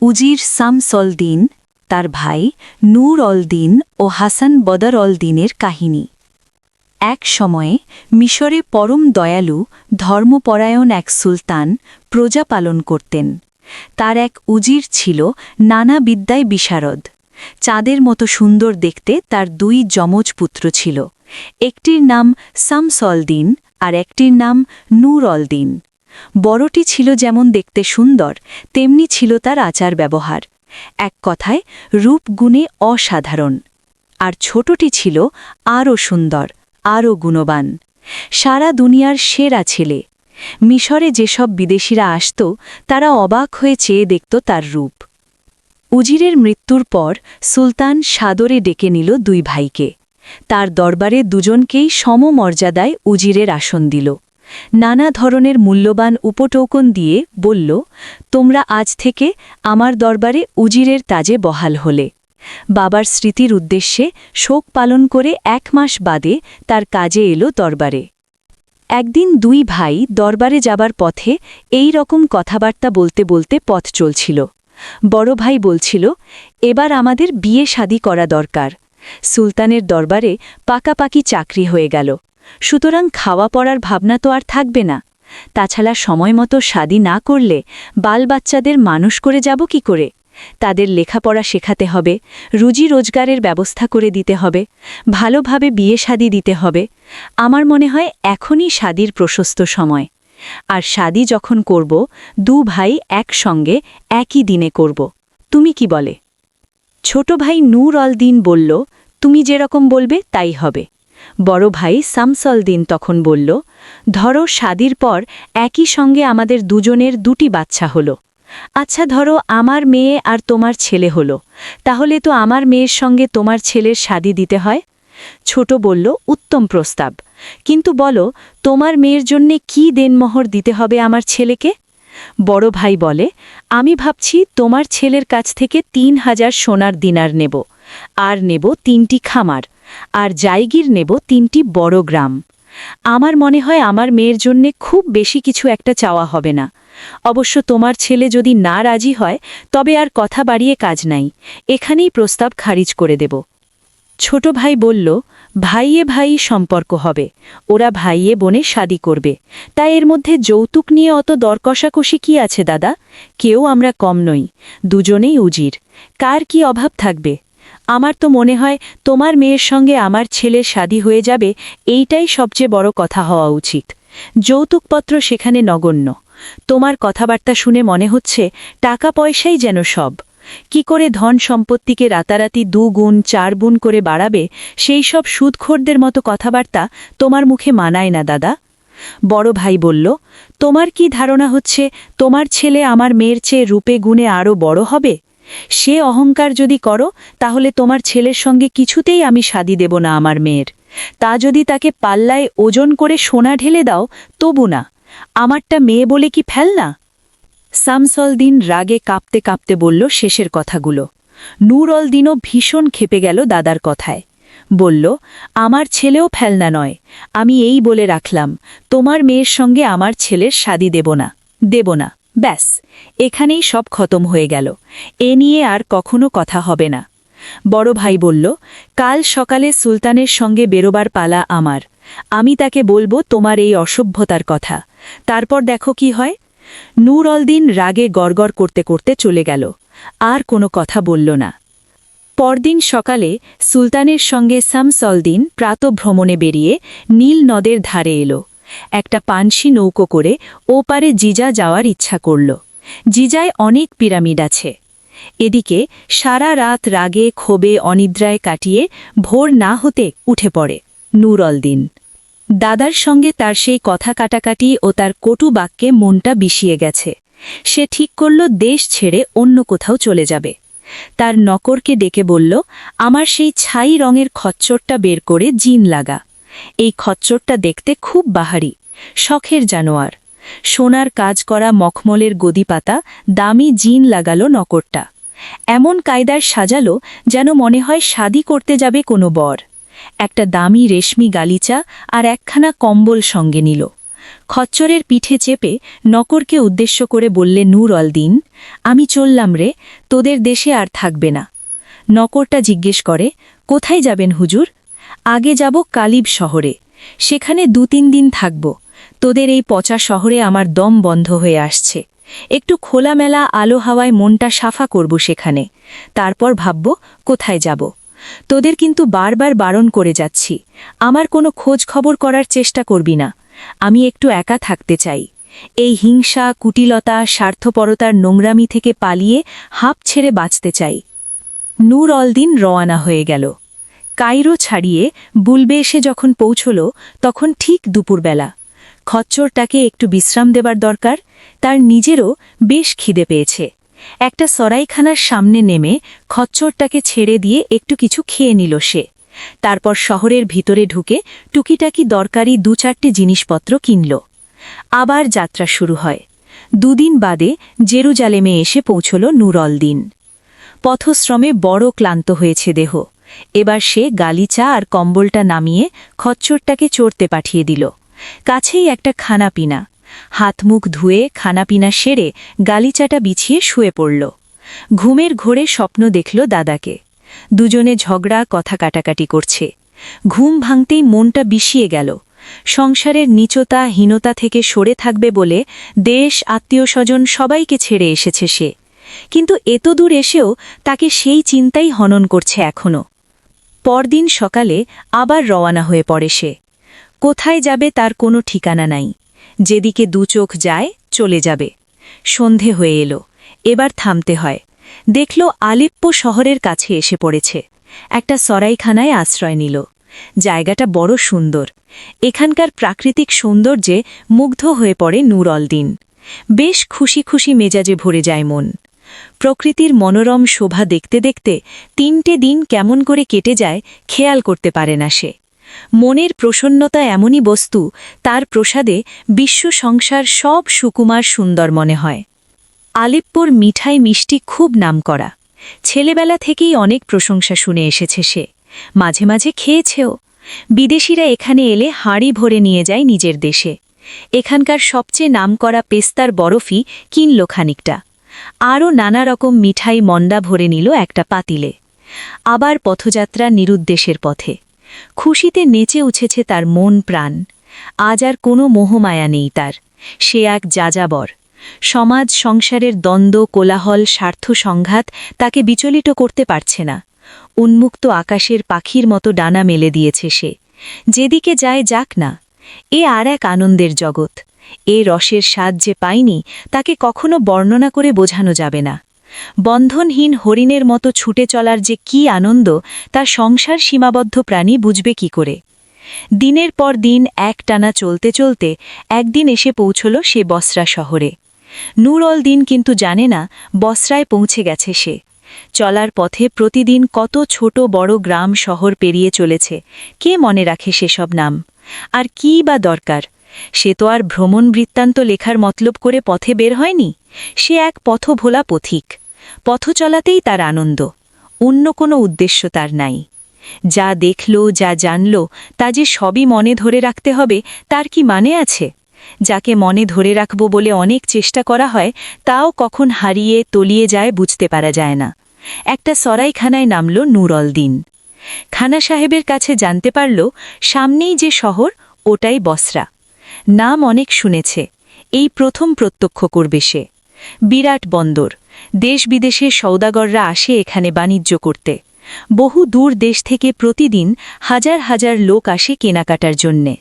উজির শামসল দ্বীন, তার ভাই নূর অল দ্বীন ও হাসান বদর অল দ্বীনের কাহিনী। এক সময়ে মিশরে পরম দয়ালু ধর্মপরায়ণ এক সুলতান প্রজা পালন করতেন। তার এক উজির ছিল নানা বিদ্যায় বিশারদ। চাঁদের মতো সুন্দর দেখতে তার দুই যমজ পুত্র ছিল। একটির নাম শামসল দ্বীন আর একটির নাম নূর অল দ্বীন। বড়টি ছিল যেমন দেখতে সুন্দর, তেমনি ছিল তার আচার ব্যবহার, এক কথায় রূপ গুণে অসাধারণ। আর ছোটটি ছিল আরও সুন্দর, আরও গুণবান, সারা দুনিয়ার সেরা ছেলে। মিশরে যেসব বিদেশিরা আসত তারা অবাক হয়ে চেয়ে দেখত তার রূপ। উজিরের মৃত্যুর পর সুলতান সাদরে ডেকে নিল দুই ভাইকে। তার দরবারে দুজনকেই সমমর্যাদায় উজিরের আসন দিল। নানা ধরনের মূল্যবান উপটোকন দিয়ে বলল, তোমরা আজ থেকে আমার দরবারে উজিরের তাজে বহাল হলে। বাবার স্মৃতির উদ্দেশ্যে শোক পালন করে 1 মাস বাদে তার কাজে এলো দরবারে। একদিন দুই ভাই দরবারে যাবার পথে এই রকম কথাবার্তা বলতে বলতে পথ চলছিল। বড় ভাই বলছিল, এবার আমাদের বিয়ে শাদী করা দরকার। সুলতানের দরবারে পাকাপাকি চাকরি হয়ে গেল, সুতরাং খাওয়া পড়ার ভাবনা তো আর থাকবে না। তাছাড়া সময়মতো শাদী না করলে বালবাচ্চাদের মানুষ করে যাব কি করে? তাদের লেখাপড়া শেখাতে হবে, রুজি রোজগারের ব্যবস্থা করে দিতে হবে, ভালোভাবে বিয়ে শাদী দিতে হবে। আমার মনে হয় এখনই শাদীর প্রশস্ত সময়। আর শাদী যখন করব, দু ভাই একসঙ্গে একই দিনে করব। তুমি কি বলে? ছোট ভাই নূর অল দ্বীন বলল, তুমি যেরকম বলবে তাই হবে। বড় ভাই শামসল দ্বীন তখন বলল, ধরো শাদীর পর একই সঙ্গে আমাদের দুজনের 2টি বাচ্চা হলো। আচ্ছা, ধরো আমার মেয়ে আর তোমার ছেলে হলো, তাহলে তো আমার মেয়ের সঙ্গে তোমার ছেলের শাদী দিতে হয়। ছোট বলল, উত্তম প্রস্তাব, কিন্তু বলো তোমার মেয়ের জন্যে কি দেনমোহর দিতে হবে আমার ছেলেকে? বড় ভাই বলে, আমি ভাবছি তোমার ছেলের কাছ থেকে 3000 সোনার দিনার নেব, আর নেব 3টি খামার, আর জায়গির নেব 3টি বড় গ্রাম। আমার মনে হয় আমার মেয়ের জন্যে খুব বেশি কিছু একটা চাওয়া হবে না। অবশ্য তোমার ছেলে যদি না রাজি হয় তবে আর কথা বাড়িয়ে কাজ নাই, এখানেই প্রস্তাব খারিজ করে দেব। ছোট ভাই বলল, ভাইয়ে ভাই সম্পর্ক হবে, ওরা ভাইয়ে বোনে শাদী করবে, তাই এর মধ্যে যৌতুক নিয়ে অত দরকষাকষি কি আছে দাদা? কেউ আমরা কম নই, দুজনেই উজির, কার কি অভাব থাকবে? আমার তো মনে হয় তোমার মেয়ের সঙ্গে আমার ছেলের শাদী হয়ে যাবে, এইটাই সবচেয়ে বড় কথা হওয়া উচিত। যৌতুকপত্র সেখানে নগণ্য। তোমার কথাবার্তা শুনে মনে হচ্ছে টাকা পয়সাই যেন সব। কি করে ধন সম্পত্তিকে রাতারাতি 2 গুণ 4 গুণ করে বাড়াবে, সেই সব সুদখোরদের মতো কথাবার্তা তোমার মুখে মানায় না দাদা। বড় ভাই বলল, তোমার কি ধারণা হচ্ছে তোমার ছেলে আমার মেয়ের চেয়ে রূপে গুণে আরও বড় হবে? সে অহংকার যদি করো তাহলে তোমার ছেলের সঙ্গে কিছুতেই আমি শাদী দেব না আমার মেয়ের। তা যদি তাকে পাল্লায় ওজন করে সোনা ঢেলে দাও তবু না। আমারটা মেয়ে বলে কি ফেল না? শামসল দ্বীন রাগে কাঁপতে কাঁপতে বলল শেষের কথাগুলো। নূর অল দ্বীনও ভীষণ ক্ষেপে গেল দাদার কথায়। বলল, আমার ছেলেও ফেলনা নয়, আমি এই বলে রাখলাম তোমার মেয়ের সঙ্গে আমার ছেলের শাদী দেব না, ব্যাস, এখানেই সব খতম হয়ে গেল। এ নিয়ে আর কখনো কথা হবে না। বড় ভাই বলল, কাল সকালে সুলতানের সঙ্গে বেরোবার পালা আমার। আমি তাকে বলবো তোমার এই অসভ্যতার কথা, তারপর দেখো কি হয়। নূর অল দ্বীন রাগে গড়গড় করতে করতে চলে গেল, আর কোনো কথা বলল না। পরদিন সকালে সুলতানের সঙ্গে শামসল দ্বীন প্রাতভ্রমণে বেরিয়ে নীল নদের ধারে এলো। একটা পানসি নৌকো করে ওপারে জিজা যাওয়ার ইচ্ছা করল। জিজায় অনেক পিরামিড আছে। এদিকে সারা রাত রাগে ক্ষোভে অনিদ্রায় কাটিয়ে ভোর না হতে উঠে পড়ে নূর অল দ্বীন। দাদার সঙ্গে তার সেই কথা কাটাকাটি ও তার কটু বাক্যে মনটা বিষিয়ে গেছে। সে ঠিক করল দেশ ছেড়ে অন্য কোথাও চলে যাবে। তার নকরকে ডেকে বলল, আমার সেই ছাই রঙের খচ্চরটা বের করে জিন লাগা। এই খচ্চরটা দেখতে খুব বাহারি, শখের জানোয়ার। সোনার কাজ করা মখমলের গদিপাতা দামি জিন লাগালো নকরটা। এমন কায়দার সাজালো যেন মনে হয় শাদী করতে যাবে কোনো বর। একটা দামি রেশমি গালিচা আর একখানা কম্বল সঙ্গে নিল। খচ্চরের পিঠে চেপে নকরকে উদ্দেশ্য করে বললে নূর অল দিন, আমি চললাম রে, তোদের দেশে আর থাকবে না। নকরটা জিজ্ঞেস করে, কোথায় যাবেন হুজুর? আগে যাব কালিব শহরে, সেখানে 2-3 দিন থাকব। তোদের এই পচা শহরে আমার দম বন্ধ হয়ে আসছে, একটু খোলামেলা আলো হাওয়ায় মনটা সাফা করব সেখানে, তারপর ভাবব কোথায় যাব। তোদের কিন্তু বারবার বারণ করে যাচ্ছি, আমার কোনো খোঁজ খবর করার চেষ্টা করবি না। আমি একটু একা থাকতে চাই। এই হিংসা, কুটিলতা, স্বার্থপরতার নোংরামি থেকে পালিয়ে হাঁপ ছেড়ে বাঁচতে চাই। নূর অল দিন রওয়ানা হয়ে গেল। কায়রো ছাড়িয়ে বুলবে এসে যখন পৌঁছল তখন ঠিক দুপুরবেলা। খচ্চরটাকে একটু বিশ্রাম দেবার দরকার, তার নিজেরও বেশ খিদে পেয়েছে। একটা সরাইখানার সামনে নেমে খচ্চরটাকে ছেড়ে দিয়ে একটু কিছু খেয়ে নিল সে। তারপর শহরের ভিতরে ঢুকে টুকিটাকি দরকারি 2-4টে জিনিসপত্র কিনল। আবার যাত্রা শুরু হয়। 2 দিন বাদে জেরুজালেমে এসে পৌঁছল নূর অল দিন। পথশ্রমে বড় ক্লান্ত হয়েছে দেহ। এবার সে গালিচা আর কম্বলটা নামিয়ে খচ্চরটাকে চড়তে পাঠিয়ে দিল। কাছেই একটা খানাপিনা। হাত মুখ ধুয়ে খানাপিনা সেরে গালিচাটা বিছিয়ে শুয়ে পড়ল। ঘুমের ঘোরে স্বপ্ন দেখল দাদাকে। দুজনে ঝগড়া, কথা কাটাকাটি করছে। ঘুম ভাঙতেই মনটা বিষিয়ে গেল। সংসারের নীচতা, হীনতা থেকে সরে থাকবে বলে দেশ, আত্মীয়স্বজন সবাইকে ছেড়ে এসেছে সে। কিন্তু এতদূর এসেও তাকে সেই চিন্তাই হনন করছে এখনো। পরদিন সকালে আবার রওয়ানা হয়ে পড়ে সে। কোথায় যাবে তার কোনো ঠিকানা নাই। যেদিকে 2 চোখ যায় চলে যাবে। সন্ধে হয়ে এলো, এবার থামতে হয়। দেখল আলেপ্পো শহরের কাছে এসে পড়েছে। একটা সরাইখানায় আশ্রয় নিল। জায়গাটা বড় সুন্দর। এখানকার প্রাকৃতিক সৌন্দর্যে মুগ্ধ হয়ে পড়ে নূর অল দিন। বেশ খুশি খুশি মেজাজে ভরে যায় মন। প্রকৃতির মনোরম শোভা দেখতে দেখতে 3টে দিন কেমন করে কেটে যায় খেয়াল করতে পারে না সে। মনের প্রসন্নতা এমনই বস্তু, তার প্রসাদে বিশ্ব সংসার সব সুকুমার সুন্দর মনে হয়। আলেপ্পোর মিঠাই মিষ্টি খুব নামকরা। ছেলেবেলা থেকেই অনেক প্রশংসা শুনে এসেছে সে। মাঝে মাঝে খেয়েছেও। বিদেশিরা এখানে এলে হাঁড়ি ভরে নিয়ে যায় নিজের দেশে। এখানকার সবচেয়ে নামকরা পেস্তার বরফি কিনল খানিকটা। আরও নানা রকম মিঠাই মন্ডা ভরে নিল একটা পাতিলে। আবার পথযাত্রা নিরুদ্দেশের পথে। খুশিতে নেচে উঠেছে তার মন প্রাণ। আজ আর কোনো মোহমায়া নেই তার। সে এক যাযাবর। সমাজ সংসারের দ্বন্দ্ব, কোলাহল, স্বার্থ সংঘাত তাকে বিচলিত করতে পারছে না। উন্মুক্ত আকাশের পাখির মতো ডানা মেলে দিয়েছে সে। যেদিকে যায় যাক না। এ আর এক আনন্দের জগৎ। এ রসের স্বাদ যে পায়নি তাকে কখনো বর্ণনা করে বোঝানো যাবে না। বন্ধনহীন হরিণের মতো ছুটে চলার যে কি আনন্দ তা সংসার সীমাবদ্ধ প্রাণী বুঝবে কি করে। দিনের পর দিন একটানা চলতে চলতে একদিন এসে পৌঁছল সে বসরা শহরে। নূর অল দিন কিন্তু জানে না বসরায় পৌঁছে গেছে সে। চলার পথে প্রতিদিন কত ছোট বড় গ্রাম শহর পেরিয়ে চলেছে, কে মনে রাখে সেসব নাম? আর কী বা দরকার? সে তো আর ভ্রমণ বৃত্তান্ত লেখার মতলব করে পথে বের হয়নি। সে এক পথভোলা পথিক। পথ চলাতেই তার আনন্দ। অন্য কোনো উদ্দেশ্য তার নাই। যা দেখল, যা জানল, তা যে সবই মনে ধরে রাখতে হবে তার কি মানে আছে? যাকে মনে ধরে রাখব বলে অনেক চেষ্টা করা হয়, তাও কখন হারিয়ে তলিয়ে যায় বুঝতে পারা যায় না। একটা সরাইখানায় নামল নূর অল দিন। খানা সাহেবের কাছে জানতে পারল সামনেই যে শহর ওটাই বসরা। নাম অনেক শুনেছে, এই প্রথম প্রত্যক্ষ করবে সে। বিরাট বন্দর। দেশ বিদেশের সওদাগররা আসে এখানে বাণিজ্য করতে। বহু দূর দেশ থেকে প্রতিদিন হাজার হাজার লোক আসে কেনাকাটার জন্যে।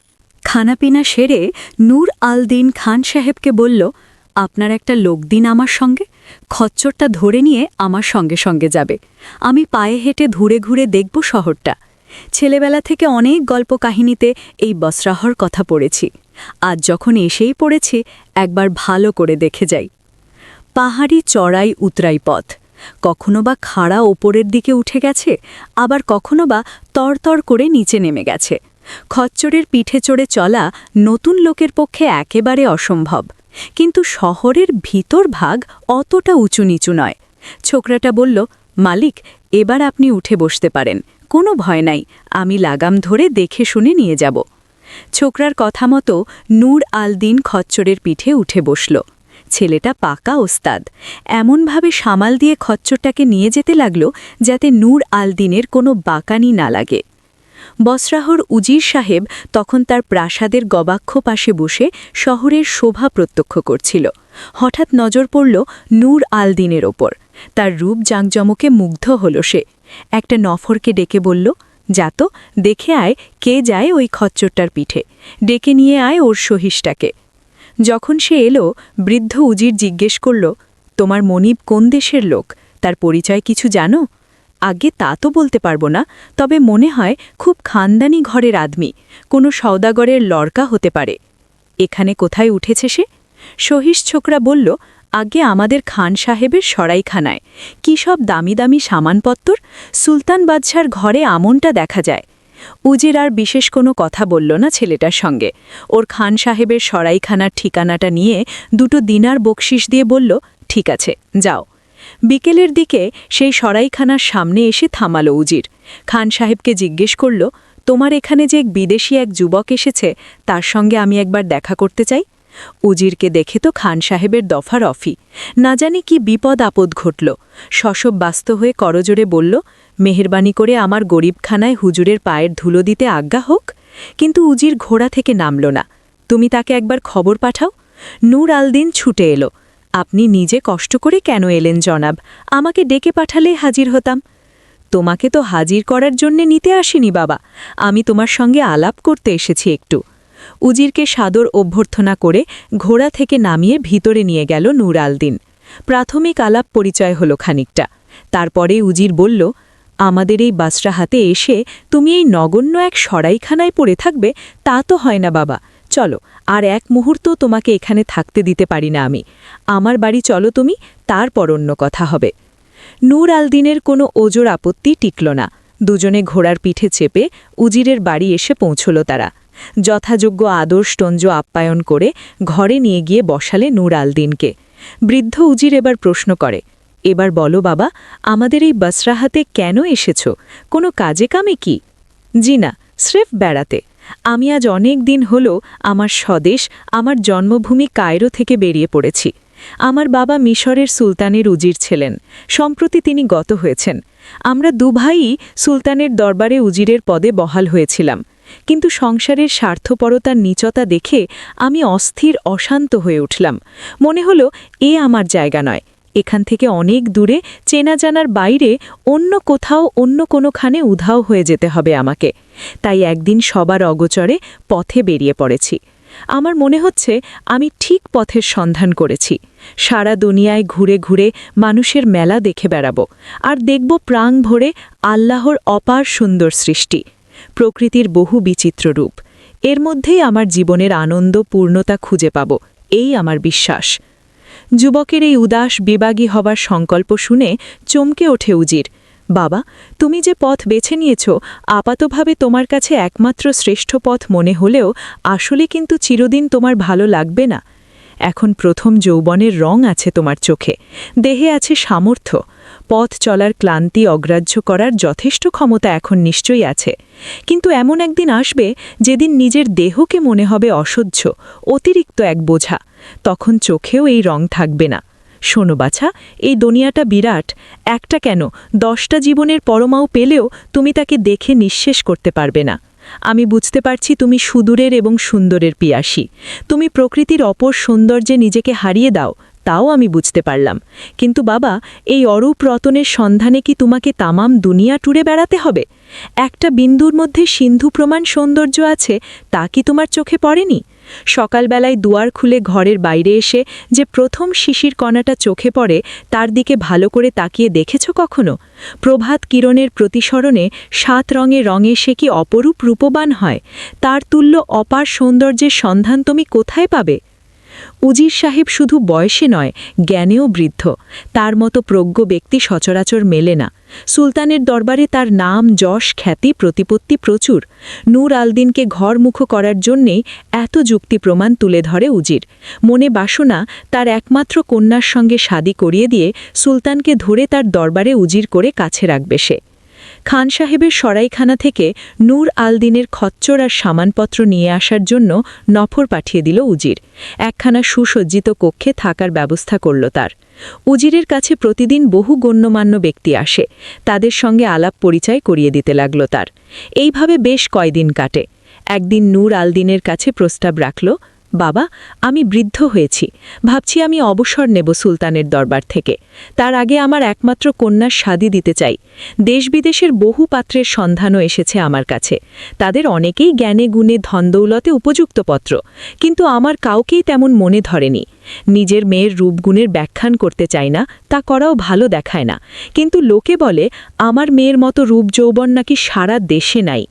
খানাপিনা সেরে নূর আল দিন খান সাহেবকে বলল, আপনার একটা লোক দিন আমার সঙ্গে। খচ্চরটা ধরে নিয়ে আমার সঙ্গে সঙ্গে যাবে। আমি পায়ে হেঁটে ঘুরে ঘুরে দেখব শহরটা। ছেলেবেলা থেকে অনেক গল্প কাহিনীতে এই বসরাহর কথা পড়েছি। আজ যখন এসেই পড়েছি, একবার ভালো করে দেখে যাই। পাহাড়ি চড়াই উতরাই পথ। কখনো বা খাড়া ওপরের দিকে উঠে গেছে, আবার কখনো বা তরতর করে নিচে নেমে গেছে। খচ্চরের পিঠে চড়ে চলা নতুন লোকের পক্ষে একেবারে অসম্ভব। কিন্তু শহরের ভিতর ভাগ অতটা উঁচু নিচু নয়। ছোকরাটা বলল, মালিক, এবার আপনি উঠে বসতে পারেন, কোনো ভয় নাই, আমি লাগাম ধরে দেখে শুনে নিয়ে যাব। ছোকরার কথা মতো নূর আল দিন খচ্চরের পিঠে উঠে বসল। ছেলেটা পাকা ওস্তাদ, এমনভাবে সামাল দিয়ে খচ্চরটাকে নিয়ে যেতে লাগল যাতে নূর আল দিনের কোনো বাঁকানি না লাগে। বসরাহর উজির সাহেব তখন তার প্রাসাদের গবাক্ষ পাশে বসে শহরের শোভা প্রত্যক্ষ করছিল। হঠাৎ নজর পড়ল নূর আল দিনের ওপর। তার রূপ জাঁকজমকে মুগ্ধ হল সে। একটা নফরকে ডেকে বলল, যাত দেখে আয় কে যায় ওই খচ্চরটার পিঠে, ডেকে নিয়ে আয় ওর সহিসটাকে। যখন সে এলো, বৃদ্ধ উজির জিজ্ঞেস করল, তোমার মনিব কোন দেশের লোক, তার পরিচয় কিছু জানো? আগে তা তো বলতে পারবো না, তবে মনে হয় খুব খানদানি ঘরের আদমি, কোনো সওদাগরের লড়কা হতে পারে। এখানে কোথায় উঠেছে সে? সহিস ছোকরা বলল, আগে আমাদের খান সাহেবের সরাইখানায়। কি সব দামি দামি সামানপত্তর, সুলতান বাদশার ঘরে আমনটা দেখা যায়। উজির আর বিশেষ কোনো কথা বলল না ছেলেটার সঙ্গে। ওর খান সাহেবের সরাইখানার ঠিকানাটা নিয়ে 2 দিনার বকশিস দিয়ে বলল, ঠিক আছে যাও। বিকেলের দিকে সেই সরাইখানার সামনে এসে থামালো উজির। খান সাহেবকে জিজ্ঞেস করল, তোমার এখানে যে বিদেশি এক যুবক এসেছে, তার সঙ্গে আমি একবার দেখা করতে চাই। উজিরকে দেখে তো খান সাহেবের দফা রফি, না জানি কি বিপদ আপদ ঘটল। শশব ব্যস্ত হয়ে করজোরে বলল, মেহেরবানি করে আমার গরিবখানায় হুজুরের পায়ের ধুলো দিতে আজ্ঞা হোক। কিন্তু উজির ঘোড়া থেকে নামল না। তুমি তাকে একবার খবর পাঠাও। নূর আল দিন ছুটে এলো। আপনি নিজে কষ্ট করে কেন এলেন জনাব? আমাকে ডেকে পাঠালে হাজির হতাম। তোমাকে তো হাজির করার জন্যে নিতে আসিনি বাবা, আমি তোমার সঙ্গে আলাপ করতে এসেছি একটু। উজিরকে সাদর অভ্যর্থনা করে ঘোড়া থেকে নামিয়ে ভিতরে নিয়ে গেল নূর আল দিন। প্রাথমিক আলাপ পরিচয় হলো খানিকটা। তারপরে উজির বলল, আমাদের এই বাসরাহাতে এসে তুমি এই নগণ্য এক সরাইখানায় পড়ে থাকবে, তা তো হয় না বাবা। চলো, আর এক মুহূর্ত তোমাকে এখানে থাকতে দিতে পারি না আমি। আমার বাড়ি চলো তুমি, তারপর অন্য কথা হবে। নূর আল দিনের কোনো ওজোর আপত্তি টিকল না। দুজনে ঘোড়ার পিঠে চেপে উজিরের বাড়ি এসে পৌঁছল তারা। যথাযোগ্য আদর্শটঞ্জ আপ্যায়ন করে ঘরে নিয়ে গিয়ে বসালে নূর আল দিনকে। বৃদ্ধ উজির এবার প্রশ্ন করে, এবার বলো বাবা, আমাদের এই বাসরাহাতে কেন এসেছ? কোনো কাজে কামে কি? জি না, স্রেফ বেড়াতে। আমি আজ অনেক দিন হল আমার স্বদেশ, আমার জন্মভূমি কায়রো থেকে বেরিয়ে পড়েছি। আমার বাবা মিশরের সুলতানের উজির ছিলেন, সম্প্রতি তিনি গত হয়েছেন। আমরা 2 ভাইই সুলতানের দরবারে উজিরের পদে বহাল হয়েছিলাম, কিন্তু সংসারের স্বার্থপরতার নীচতা দেখে আমি অস্থির অশান্ত হয়ে উঠলাম। মনে হলো এ আমার জায়গা নয়। এখান থেকে অনেক দূরে, চেনা জানার বাইরে, অন্য কোথাও অন্য কোনোখানে উধাও হয়ে যেতে হবে আমাকে। তাই একদিন সবার অগোচরে পথে বেরিয়ে পড়েছি। আমার মনে হচ্ছে আমি ঠিক পথের সন্ধান করেছি। সারা দুনিয়ায় ঘুরে ঘুরে মানুষের মেলা দেখে বেড়াবো, আর দেখব প্রাণ ভরে আল্লাহর অপার সুন্দর সৃষ্টি, প্রকৃতির বহু বিচিত্র রূপ। এর মধ্যেই আমার জীবনের আনন্দ পূর্ণতা খুঁজে পাব, এই আমার বিশ্বাস। যুবকের এই উদাস বিবাগী হবার সংকল্প শুনে চমকে ওঠে উজির। বাবা, তুমি যে পথ বেছে নিয়েছ, আপাতভাবে তোমার কাছে একমাত্র শ্রেষ্ঠ পথ মনে হলেও আসলে কিন্তু চিরদিন তোমার ভালো লাগবে না। এখন প্রথম যৌবনের রং আছে তোমার চোখে, দেহে আছে সামর্থ্য, পথ চলার ক্লান্তি অগ্রাহ্য করার যথেষ্ট ক্ষমতা এখন নিশ্চয়ই আছে। কিন্তু এমন একদিন আসবে যেদিন নিজের দেহকে মনে হবে অসহ্য, অতিরিক্ত এক বোঝা। তখন চোখেও এই রং থাকবে না। শোনো বাছা, এই দুনিয়াটা বিরাট। একটা কেন, 10টা জীবনের পরমাও পেলেও তুমি তাকে দেখে নিঃশেষ করতে পারবে না। আমি বুঝতে পারছি তুমি সুদূরের এবং সুন্দরের পিয়াসী। তুমি প্রকৃতির অপর সৌন্দর্যে নিজেকে হারিয়ে দাও, তাও আমি বুঝতে পারলাম। কিন্তু বাবা, এই অরূপ রতনের সন্ধানে কি তোমাকে তামাম দুনিয়া টুরে বেড়াতে হবে? একটা বিন্দুর মধ্যে সিন্ধু প্রমাণ সৌন্দর্য আছে, তা কি তোমার চোখে পড়েনি? সকালবেলায় দুয়ার খুলে ঘরের বাইরে এসে যে প্রথম শিশির কণাটা চোখে পড়ে, তার দিকে ভালো করে তাকিয়ে দেখেছ কখনো? প্রভাত কিরণের প্রতিসরণে 7 রঙে সে কি অপরূপ রূপবান হয়? তার তুল্য অপার সৌন্দর্যের সন্ধান তুমি কোথায় পাবে? উজির সাহেব শুধু বয়সে নয়, জ্ঞানেও বৃদ্ধ। তার মতো প্রজ্ঞ ব্যক্তি সচরাচর মেলে না। সুলতানের দরবারে তার নাম, যশ, খ্যাতি, প্রতিপত্তি প্রচুর। নূর আল দিনকে ঘরমুখ করার জন্যেই এত যুক্তি প্রমাণ তুলে ধরে উজির। মনে বাসনা তার একমাত্র কন্যার সঙ্গে শাদী করিয়ে দিয়ে সুলতানকে ধরে তার দরবারে উজির করে কাছে রাখবে সে। খান সাহেবের সরাইখানা থেকে নূর আল দিনের খচ্চর আর সামানপত্র নিয়ে আসার জন্য নফর পাঠিয়ে দিল উজির। একখানা সুসজ্জিত কক্ষে থাকার ব্যবস্থা করল তার। উজিরের কাছে প্রতিদিন বহু গণ্যমান্য ব্যক্তি আসে, তাদের সঙ্গে আলাপ পরিচয় করিয়ে দিতে লাগল তার। এইভাবে বেশ কয়দিন কাটে। একদিন নূর আল দিনের কাছে প্রস্তাব রাখল, বাবা, আমি বৃদ্ধ হয়েছি, ভাবছি আমি অবসর নেব সুলতানের দরবার থেকে। তার আগে আমার একমাত্র কন্যার শাদী দিতে চাই। দেশ বিদেশের বহু পাত্রের সন্ধানও এসেছে আমার কাছে। তাদের অনেকেই জ্ঞানে গুণে ধনদৌলতে উপযুক্ত পত্র, কিন্তু আমার কাউকেই তেমন মনে ধরেনি। নিজের মেয়ের রূপগুণের ব্যাখ্যান করতে চাই না, তা করাও ভালো দেখায় না, কিন্তু লোকে বলে আমার মেয়ের মতো রূপ যৌবন নাকি সারা দেশে নাই।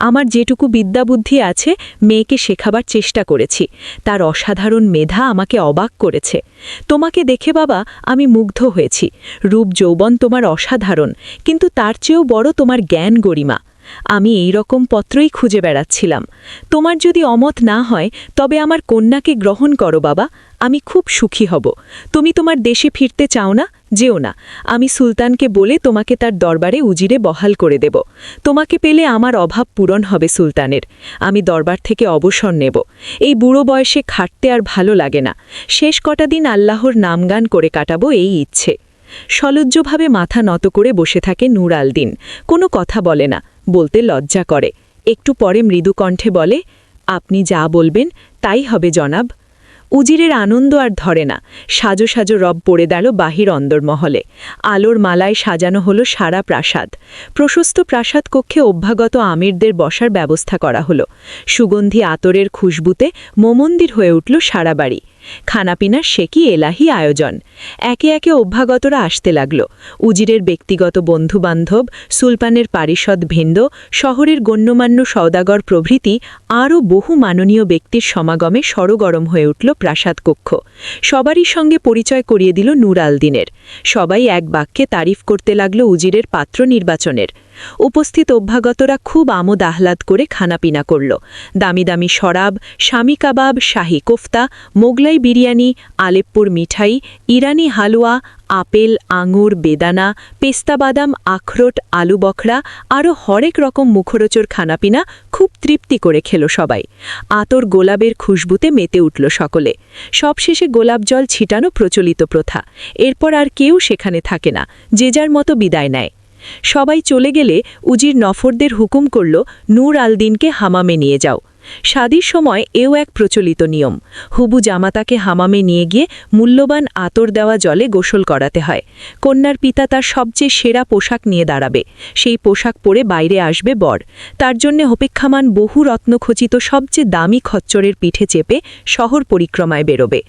আমার যেটুকু বিদ্যাবুদ্ধি আছে মেয়েকে শেখাবার চেষ্টা করেছি, তার অসাধারণ মেধা আমাকে অবাক করেছে। তোমাকে দেখে বাবা আমি মুগ্ধ হয়েছি। রূপ যৌবন তোমার অসাধারণ, কিন্তু তার চেয়েও বড় তোমার জ্ঞান গরিমা। আমি এই রকম পত্রই খুঁজে বেড়াচ্ছিলাম। তোমার যদি অমত না হয় তবে আমার কন্যাকে গ্রহণ করো বাবা, আমি খুব সুখী হব। তুমি তোমার দেশে ফিরতে চাও না, যেও না। আমি সুলতানকে বলে তোমাকে তার দরবারে উজিরে বহাল করে দেব। তোমাকে পেলে আমার অভাব পূরণ হবে সুলতানের। আমি দরবার থেকে অবসর নেব। এই বুড়ো বয়সে খাটতে আর ভালো লাগে না। শেষ কটা দিন আল্লাহর নামগান করে কাটাবো এই ইচ্ছে। সলজ্জভাবে মাথা নত করে বসে থাকে নূর আল দিন, কোনো কথা বলে না, বলতে লজ্জা করে। একটু পরে মৃদু কণ্ঠে বলে, আপনি যা বলবেন তাই হবে জনাব। উজিরের আনন্দ আর ধরে না। সাজো সাজো রব পড়ে গেল বাহির অন্দরমহলে। আলোর মালায় সাজানো হলো সারা প্রাসাদ। প্রশস্ত প্রাসাদ কক্ষে অভ্যাগত আমিরদের বসার ব্যবস্থা করা হলো। সুগন্ধি আতরের খুশবুতে মোমন্দির হয়ে উঠল সারা বাড়ি। খানাপিনার সে কি এলাহি আয়োজন! একে একে অভ্যাগতরা আসতে লাগল। উজিরের ব্যক্তিগত বন্ধুবান্ধব, সুলতানের পারিষদ ভিন্দ, শহরের গণ্যমান্য সওদাগর প্রভৃতি আরও বহু মাননীয় ব্যক্তির সমাগমে সরগরম হয়ে উঠল প্রাসাদ কক্ষ। সবারই সঙ্গে পরিচয় করিয়ে দিল নূর আল দিনের। সবাই এক বাক্যে তারিফ করতে লাগল উজিরের পাত্র নির্বাচনের। উপস্থিত অভ্যাগতরা খুব আমোদ আহ্লাদ করে খানাপিনা করল। দামি দামি শরাব, শামি কাবাব, শাহী কোফতা, মোগলাই বিরিয়ানি, আলেপ্পুর মিঠাই, ইরানি হালুয়া, আপেল, আঙুর, বেদানা, পেস্তা বাদাম, আখরোট, আলু বখরা আরও হরেক রকম মুখরোচর খানাপিনা খুব তৃপ্তি করে খেল সবাই। আতর গোলাপের খুশবুতে মেতে উঠল সকলে। সবশেষে গোলাপ জল ছিটানো প্রচলিত প্রথা। এরপর আর কেউ সেখানে থাকে না, যে যার মতো বিদায় নেয়। সবাই চলে গেলে উজির নফরদের হুকুম করল, নূর আল দিনকে হামামে নিয়ে যাও। শাদীর সময় এও এক প্রচলিত নিয়ম। হুবু জামাতাকে হামামে নিয়ে গিয়ে মূল্যবান আতর দেওয়া জলে গোসল করাতে হয়। কন্যার পিতা তার সবচেয়ে সেরা পোশাক নিয়ে দাঁড়াবে। সেই পোশাক পরে বাইরে আসবে বর। তার জন্য অপেক্ষামান বহু রত্নখচিত সবচেয়ে দামি খচ্চরের পিঠে চেপে শহর পরিক্রমায় বেরোবে।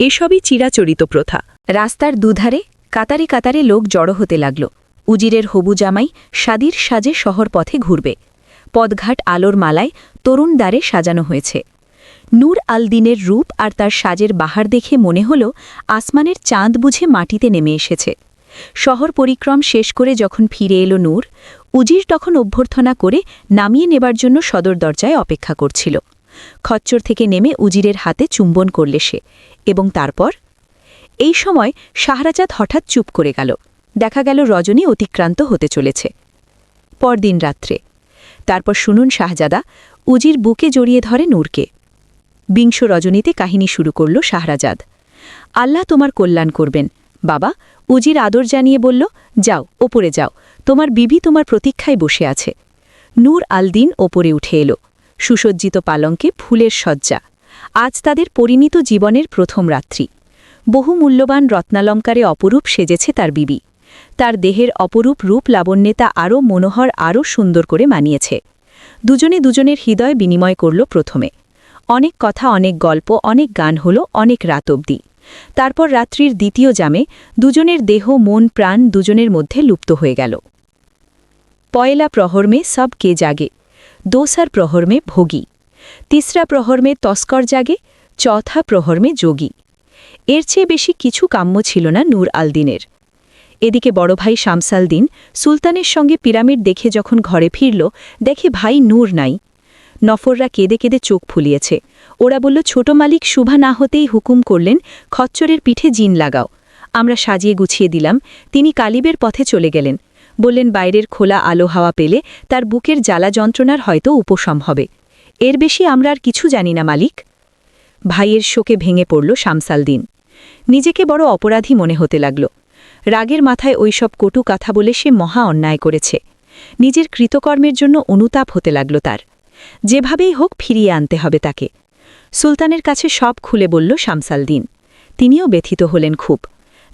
এসবই চিরাচরিত প্রথা। রাস্তার দুধারে কাতারে কাতারে লোক জড়ো হতে লাগল। উজিরের হবু জামাই শাদীর সাজে শহর পথে ঘুরবে। পদঘাট আলোর মালায় তরুণ দ্বারে সাজানো হয়েছে। নূর আল দিনের রূপ আর তার সাজের বাহার দেখে মনে হল আসমানের চাঁদ বুঝে মাটিতে নেমে এসেছে। শহর পরিক্রম শেষ করে যখন ফিরে এলো নূর, উজির তখন অভ্যর্থনা করে নামিয়ে নেবার জন্য সদর দরজায় অপেক্ষা করছিল। খচ্চর থেকে নেমে উজিরের হাতে চুম্বন করলে সে, এবং তারপর এই সময় শাহরাজাদ হঠাৎ চুপ করে গেল। দেখা গেল রজনী অতিক্রান্ত হতে চলেছে। পরদিন রাত্রে তারপর শুনুন শাহজাদা উজির বুকে জড়িয়ে ধরে নূরকে। বিংশ রজনীতে কাহিনী শুরু করল শাহরাজাদ। আল্লাহ তোমার কল্যাণ করবেন বাবা। উজির আদর জানিয়ে বলল, যাও ওপরে যাও, তোমার বিবি তোমার প্রতীক্ষায় বসে আছে। নূর আল দিন ওপরে উঠে এলো। সুসজ্জিত পালঙ্কে ফুলের সজ্জা। আজ তাদের পরিণীত জীবনের প্রথম রাত্রি। বহু মূল্যবান রত্নালঙ্কারে অপরূপ সেজেছে তার বিবি। তার দেহের অপরূপ রূপ লাবণ্যে তা আরও মনোহর, আরও সুন্দর করে মানিয়েছে। দুজনে দুজনের হৃদয় বিনিময় করল প্রথমে। অনেক কথা, অনেক গল্প, অনেক গান হল অনেক রাত অবধি। তারপর রাত্রির দ্বিতীয় জামে দুজনের দেহ মন প্রাণ দুজনের মধ্যে লুপ্ত হয়ে গেল। পয়লা প্রহর মে সব কে জাগে, দোসর প্রহর মে ভোগী, তিসরা প্রহর মে তস্কর জাগে, চৌথা প্রহর মে যোগী। এর চেয়ে বেশি কিছু কাম্য ছিল না নূর আল দিনের। এদিকে বড় ভাই শামসাল দিন সুলতানের সঙ্গে পিরামিড দেখে যখন ঘরে ফিরল, দেখে ভাই নূর নাই। নফররা কেঁদে কেঁদে চোখ ফুলিয়েছে। ওরা বলল, ছোট মালিক শুভা না হতেই হুকুম করলেন, খচ্চরের পিঠে জিন লাগাও। আমরা সাজিয়ে গুছিয়ে দিলাম, তিনি কালিবের পথে চলে গেলেন। বললেন বাইরের খোলা আলো হাওয়া পেলে তার বুকের জ্বালা যন্ত্রণার হয়তো উপশম হবে। এর বেশি আমরা আর কিছু জানি না মালিক। ভাইয়ের শোকে ভেঙে পড়ল শামসালদিন। নিজেকে বড় অপরাধী মনে হতে লাগল। রাগের মাথায় ওইসব কটু কথা বলে সে মহা অন্যায় করেছে। নিজের কৃতকর্মের জন্য অনুতাপ হতে লাগল তার। যেভাবেই হোক ফিরিয়ে আনতে হবে তাকে। সুলতানের কাছে সব খুলে বলল শামসালদিন। তিনিও ব্যথিত হলেন খুব।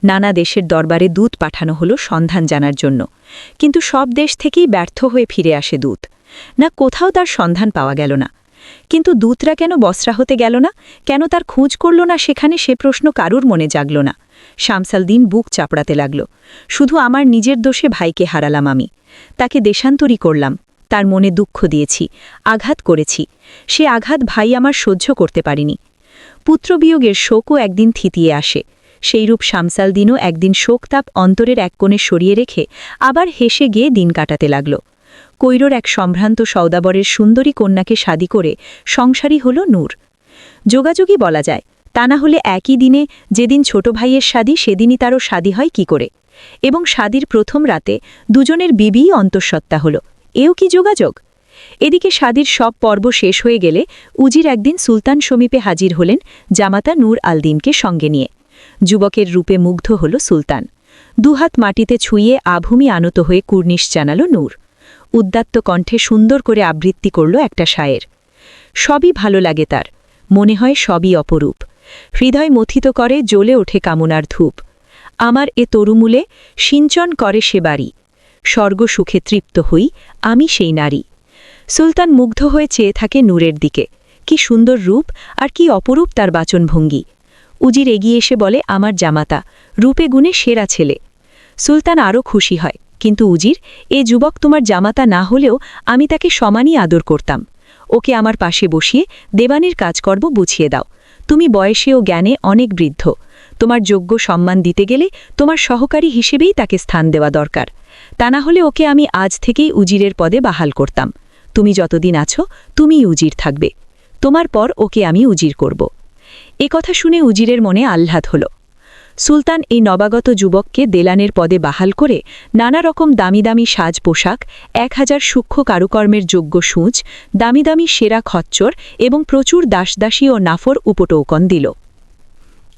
নানা দেশের দরবারে দূত পাঠানো হলো সন্ধান জানার জন্য, কিন্তু সব দেশ থেকেই ব্যর্থ হয়ে ফিরে আসে দূত। না কোথাও তার সন্ধান পাওয়া গেল না। কিন্তু দূতরা কেন বসরা হতে গেল না, কেন তার খোঁজ করল না সেখানে, সে প্রশ্ন কারুর মনে জাগল না। শামসালদিন বুক চাপড়াতে লাগল। শুধু আমার নিজের দোষে ভাইকে হারালাম আমি। তাকে দেশান্তরী করলাম, তার মনে দুঃখ দিয়েছি, আঘাত করেছি। সে আঘাত ভাই আমার সহ্য করতে পারিনি। পুত্রবিয়োগের শোকও একদিন থিতিয়ে আসে। সেইরূপ শামসালদিনও একদিন শোকতাপ অন্তরের এক কোণে সরিয়ে রেখে আবার হেসে গিয়ে দিন কাটাতে লাগল। কৈরোর এক সম্ভ্রান্ত সওদাবরের সুন্দরী কন্যাকে শাদী করে সংসারী হল নূর। যোগাযোগই বলা যায়, তা না হলে একই দিনে যেদিন ছোট ভাইয়ের শাদী সেদিনই তারও শাদী হয় কি করে। এবং শাদীর প্রথম রাতে দুজনের বিবিই অন্তঃসত্ত্বা হল। এও কি যোগাযোগ? এদিকে শাদীর সব পর্ব শেষ হয়ে গেলে উজির একদিন সুলতান সমীপে হাজির হলেন জামাতা নূর আলদিনকে সঙ্গে নিয়ে। যুবকের রূপে মুগ্ধ হল সুলতান। দুহাত মাটিতে ছুঁয়ে আভূমি আনত হয়ে কুর্নিশ জানাল নূর। উদ্দাত্ত কণ্ঠে সুন্দর করে আবৃত্তি করল একটা শায়ের। সবই ভালো লাগে তার, মনে হয় সবই অপরূপ। হৃদয় মথিত করে জ্বলে ওঠে কামনার ধূপ। আমার এ তরুমূলে সিঞ্চন করে সে বাড়ি। স্বর্গ সুখে তৃপ্ত হই আমি সেই নারী। সুলতান মুগ্ধ হয়ে চেয়ে থাকে নূরের দিকে। কি সুন্দর রূপ আর কি অপরূপ তার বাচনভঙ্গি। উজির এগিয়ে এসে বলে, আমার জামাতা, রূপে গুণে সেরা ছেলে। সুলতান আরও খুশি হয়, কিন্তু উজির, এ যুবক তোমার জামাতা না হলেও আমি তাকে সমানই আদর করতাম। ওকে আমার পাশে বসিয়ে দেবানের কাজকর্ম বুঝিয়ে দাও। তুমি বয়সে ও জ্ঞানে অনেক বৃদ্ধ। তোমার যোগ্য সম্মান দিতে গেলে তোমার সহকারী হিসেবেই তাকে স্থান দেওয়া দরকার। তা না হলে ওকে আমি আজ থেকেই উজিরের পদে বাহাল করতাম। তুমি যতদিন আছো তুমিই উজির থাকবে। তোমার পর ওকে আমি উজির করব। এ কথা শুনে উজিরের মনে আহ্লাদ হল। সুলতান এই নবাগত যুবককে দেলানের পদে বাহাল করে নানা রকম দামি দামি সাজ পোশাক, 1000 সূক্ষ্ম কারুকর্মের যোগ্য সূঁচ, দামি দামি সেরা খচ্চর এবং প্রচুর দাসদাসী ও নাফর উপটৌকন দিল।